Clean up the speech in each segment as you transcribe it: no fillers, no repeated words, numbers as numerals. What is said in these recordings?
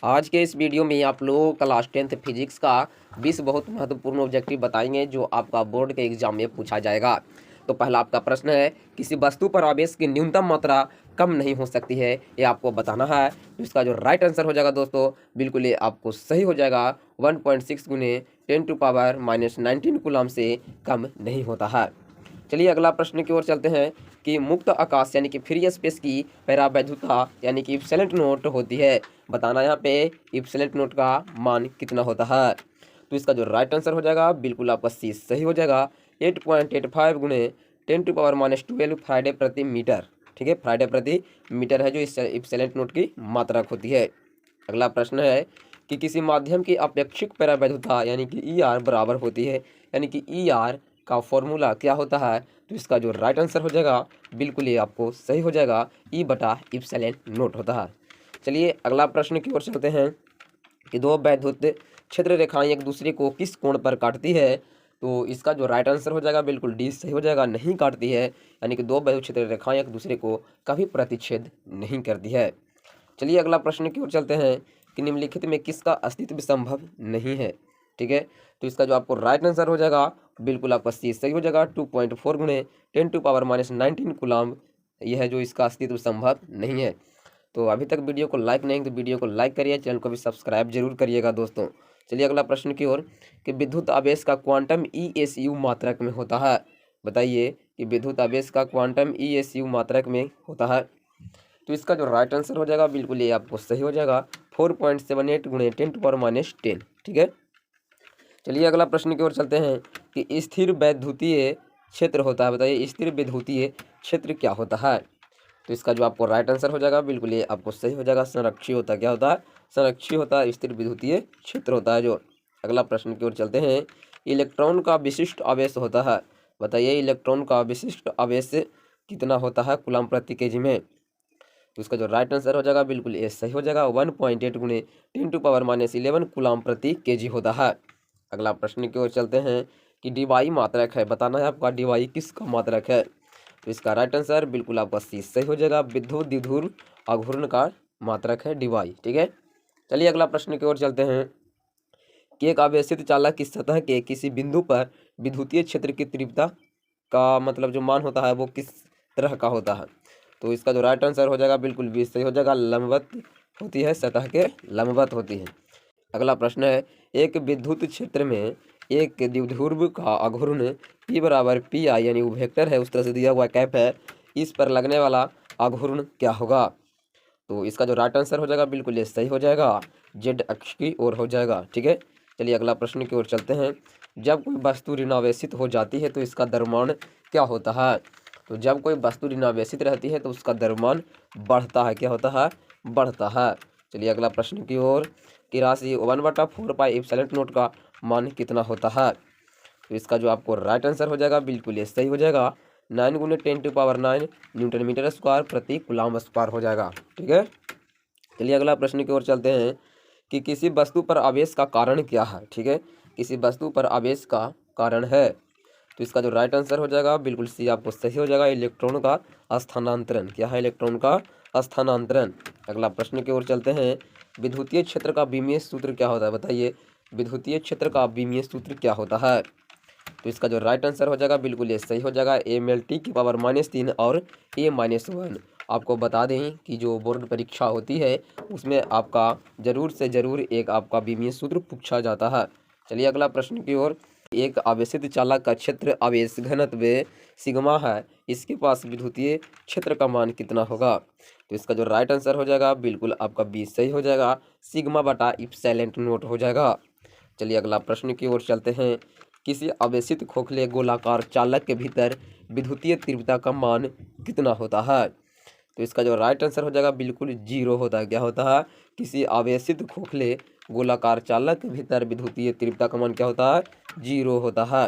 आज के इस वीडियो में आप लोगों को क्लास 10th फिजिक्स का 20 बहुत महत्वपूर्ण ऑब्जेक्टिव बताएंगे जो आपका बोर्ड के एग्जाम में पूछा जाएगा। तो पहला आपका प्रश्न है, किसी वस्तु पर आवेश की न्यूनतम मात्रा कम नहीं हो सकती है, ये आपको बताना है। तो इसका जो राइट आंसर हो जाएगा दोस्तों, बिल्कुल ये आपको सही हो जाएगा। 1.6 गुने 10⁻⁻19 कूलम से कम नहीं होता है। चलिए अगला प्रश्न की ओर चलते हैं कि मुक्त आकाश यानी कि फ्री स्पेस की परावैधुता यानी कि इप्सिलॉन नोट होती है। बताना यहाँ पे इप्सिलॉन नोट का मान कितना होता है। तो इसका जो राइट आंसर हो जाएगा, बिल्कुल आपका सी सही हो जाएगा। 8.85 गुणे 10⁻⁻12 फ्राइडे प्रति मीटर। ठीक है, फ्राइडे प्रति मीटर है जो इस इप्सिलॉन नोट की मात्रक होती है। अगला प्रश्न है कि किसी माध्यम की अपेक्षिक परावैधुता यानी कि ई आर बराबर होती है, यानी कि ई आर का फॉर्मूला क्या होता है। तो इसका जो राइट आंसर हो जाएगा, बिल्कुल ये आपको सही हो जाएगा, ई बटा इप्सिलॉन नोट होता है। चलिए अगला प्रश्न की ओर चलते हैं कि दो वैद्युत क्षेत्र रेखाएं एक दूसरे को किस कोण पर काटती है। तो इसका जो राइट आंसर हो जाएगा, बिल्कुल डी सही हो जाएगा, नहीं काटती है। यानी कि दो वैद्युत क्षेत्र रेखाएं एक दूसरे को कभी प्रतिच्छेद नहीं करती है। चलिए अगला प्रश्न की ओर चलते हैं कि निम्नलिखित में किसका अस्तित्व संभव नहीं है। ठीक है, तो इसका जो आपको राइट आंसर हो जाएगा, बिल्कुल आपका सी सही हो जाएगा। 2.4 गुणे 10⁻⁻19 कूलम, यह है जो इसका अस्तित्व संभव नहीं है। तो अभी तक वीडियो को लाइक नहीं तो वीडियो को लाइक करिए, चैनल को भी सब्सक्राइब जरूर करिएगा दोस्तों। चलिए अगला प्रश्न की ओर कि विद्युत आवेश का क्वांटम ESU मात्रक में होता है। बताइए कि विद्युत आवेश का क्वांटम ESU मात्रक में होता है। तो इसका जो राइट आंसर हो जाएगा, बिल्कुल ये आपको सही हो जाएगा। 4.78 गुणे 10⁻⁻10। ठीक है, चलिए अगला प्रश्न की ओर चलते हैं कि स्थिर वैद्युतीय क्षेत्र होता है। बताइए स्थिर वैद्युतीय क्षेत्र क्या होता है। तो इसका जो आपको राइट आंसर हो जाएगा, बिल्कुल ये आपको सही हो जाएगा। संरक्षी होता क्या होता है, संरक्षी होता है, स्थिर विद्युतीय क्षेत्र होता है जो। अगला प्रश्न की ओर चलते हैं, इलेक्ट्रॉन का विशिष्ट आवेश होता है। बताइए इलेक्ट्रॉन का विशिष्ट आवेश कितना होता है कूलम प्रति केजी में। तो इसका जो राइट आंसर हो जाएगा, बिल्कुल ये सही हो जाएगा। 1.8 गुणे 10⁻⁻11 कूलम प्रति केजी होता है। अगला प्रश्न की ओर चलते हैं कि डीवाई मात्रक है। बताना है आपका डीवाई किसका मात्रक है। तो इसका राइट आंसर बिल्कुल आपका सी सही हो जाएगा। विद्युत द्विध्रुव आघूर्ण का मात्रक है डीवाई। ठीक है, चलिए अगला प्रश्न की ओर चलते हैं कि एक आवेशित चालक की सतह के किसी बिंदु पर विद्युतीय क्षेत्र की तीव्रता का मतलब जो मान होता है वो किस तरह का होता है। तो इसका जो राइट आंसर हो जाएगा, बिल्कुल भी सही हो जाएगा, लंबवत होती है, सतह के लंबवत होती है। अगला प्रश्न है, एक विद्युत क्षेत्र में एक द्विध्रुव का आघूर्ण P बराबर PI यानी वो वेक्टर है, उस तरह से दिया हुआ कैप है, इस पर लगने वाला आघूर्ण क्या होगा। तो इसका जो राइट आंसर हो जाएगा, बिल्कुल ये सही हो जाएगा, जेड अक्ष की ओर हो जाएगा। ठीक है, चलिए अगला प्रश्न की ओर चलते हैं। जब कोई वस्तु ऋणावेशित हो जाती है तो इसका द्रव्यमान क्या होता है। तो जब कोई वस्तु ऋणावेशित रहती है तो उसका द्रव्यमान बढ़ता है, क्या होता है, बढ़ता है। चलिए अगला प्रश्न की ओर कि राशि 1/4 पाई एप्सिलॉन नोट का मान कितना होता है। तो इसका जो आपको राइट आंसर हो जाएगा, बिल्कुल ये सही हो जाएगा। 9 गुने 10⁻9 न्यूटन मीटर स्क्वायर प्रति कूलम स्क्वायर हो जाएगा। ठीक है, चलिए अगला प्रश्न की ओर चलते हैं कि किसी वस्तु पर आवेश का कारण क्या है। ठीक है, किसी वस्तु पर आवेश का कारण है। तो इसका जो राइट आंसर हो जाएगा, बिल्कुल सी आपको सही हो जाएगा, इलेक्ट्रॉन का स्थानांतरण। क्या है, इलेक्ट्रॉन का स्थानांतरण। अगला प्रश्न की ओर चलते हैं, विद्युतीय क्षेत्र का विमीय सूत्र क्या होता है। बताइए विद्युतीय क्षेत्र का विमीय सूत्र क्या होता है। तो इसका जो राइट आंसर हो जाएगा, बिल्कुल ये सही हो जाएगा, mLT⁻³ और A-1। आपको बता दें कि जो बोर्ड परीक्षा होती है उसमें आपका जरूर से जरूर एक आपका विमीय सूत्र पूछा जाता है। चलिए अगला प्रश्न की ओर, एक आवेशित चालक का क्षेत्र आवेश घनत्व सिग्मा है, इसके पास विद्युतीय क्षेत्र का मान कितना होगा। तो इसका जो राइट आंसर हो जाएगा, बिल्कुल आपका बी सही हो जाएगा, सिग्मा बटा इप्सिलॉन नोट हो जाएगा। चलिए अगला प्रश्न की ओर चलते हैं, किसी आवेशित खोखले गोलाकार चालक के भीतर विद्युतीय तीव्रता का मान कितना होता है। तो इसका जो राइट आंसर हो जाएगा, बिल्कुल 0 होता है, क्या होता है, किसी आवेशित खोखले गोलाकार चालक के भीतर विद्युतीय तीव्रता का मान क्या होता है, 0 होता है।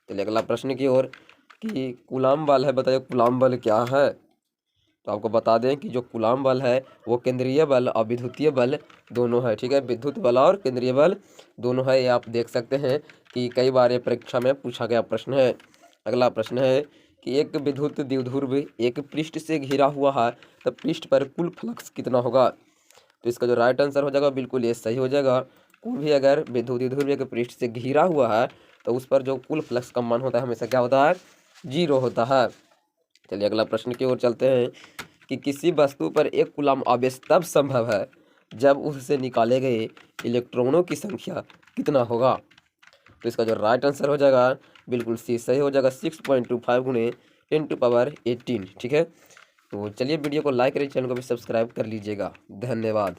चलिए अगला प्रश्न की ओर कि कूलॉम बल है। बताइए कूलॉम बल क्या है। तो आपको बता दें कि जो कूलॉम बल है वो केंद्रीय बल और विद्युतीय बल दोनों है। ठीक है, विद्युत बल और केंद्रीय बल दोनों है, ये आप देख सकते हैं कि कई बार ये परीक्षा में पूछा गया प्रश्न है। अगला प्रश्न है कि एक विद्युत द्विध्रुव एक पृष्ठ से घिरा हुआ है, तो पृष्ठ पर कुल फ्लक्स कितना होगा। तो इसका जो राइट आंसर हो जाएगा बिल्कुल ये सही हो जाएगा। कोई भी अगर विद्युत ध्रुवीय के पृष्ठ से घिरा हुआ है तो उस पर जो कुल फ्लक्स का मान होता है हमेशा क्या होता है, 0 होता है। चलिए अगला प्रश्न की ओर चलते हैं कि किसी वस्तु पर 1 कूलम आवेश तब संभव है जब उससे निकाले गए इलेक्ट्रॉनों की संख्या कितना होगा। तो इसका जो राइट आंसर हो जाएगा बिल्कुल सी सही हो जाएगा 6.25 गुणे 10⁻18। ठीक है, तो चलिए वीडियो को लाइक करिए, चैनल को भी सब्सक्राइब कर लीजिएगा। धन्यवाद।